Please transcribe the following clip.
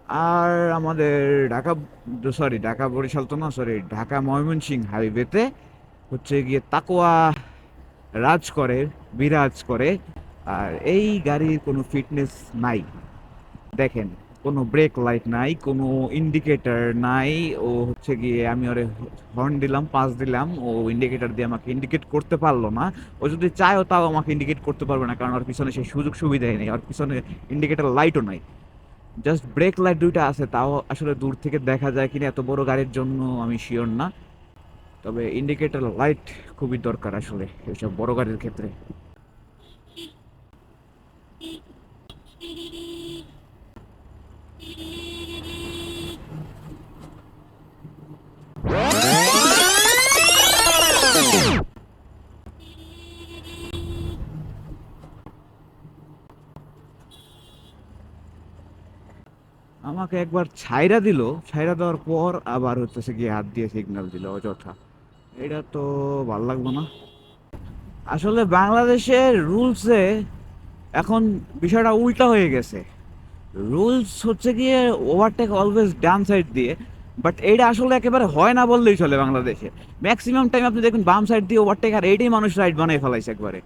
আর আমাদের ঢাকা, সরি ঢাকা বরিশাল তো না, সরি ঢাকা ময়মনসিংহ হাইওয়েতে হচ্ছে গিয়ে তাকোয়া রাজ করে, বিরাজ করে। আর এই গাড়ির কোনো ফিটনেস নাই। দেখেন, কোনো ব্রেক লাইট নাই, কোনো ইন্ডিকেটর নাই। ও হচ্ছে গিয়ে আমি ওরে হর্ন দিলাম, পাস দিলাম, ও ইন্ডিকেটর দিয়ে আমাকে ইন্ডিকেট করতে পারলো না। ও যদি চায়ও তাও আমাকে ইন্ডিকেট করতে পারবে না, কারণ ওর পিছনে সেই সুযোগ সুবিধাই নেই, ওর পিছনে ইন্ডিকেটর লাইটও নাই। জাস্ট ব্রেক লাইট দুইটা আছে, তাও আসলে দূর থেকে দেখা যায় কিনা এত বড় গাড়ির জন্য আমি শিওর না। তবে ইন্ডিকেটর লাইট খুবই দরকার আসলে এইসব বড় গাড়ির ক্ষেত্রে। আমাকে একবার ছাইরা দিল, ছাইরা দেওয়ার পর আবার হচ্ছে গিয়ে হাত দিয়ে সিগন্যাল দিল অযথা। এটা তো ভাল লাগলো না। আসলে বাংলাদেশের রুলসে এখন বিষয়টা উল্টা হয়ে গেছে। রুলস হচ্ছে গিয়ে ওভারটেক অলওয়েজ ডান সাইড দিয়ে, বাট এইটা আসলে একেবারে হয় না বললেই চলে। বাংলাদেশে ম্যাক্সিমাম টাইম আপনি দেখুন বাম সাইড দিয়ে ওভারটেক, আর এইটাই মানুষ রাইট বানাই ফেলাইছে একবারে।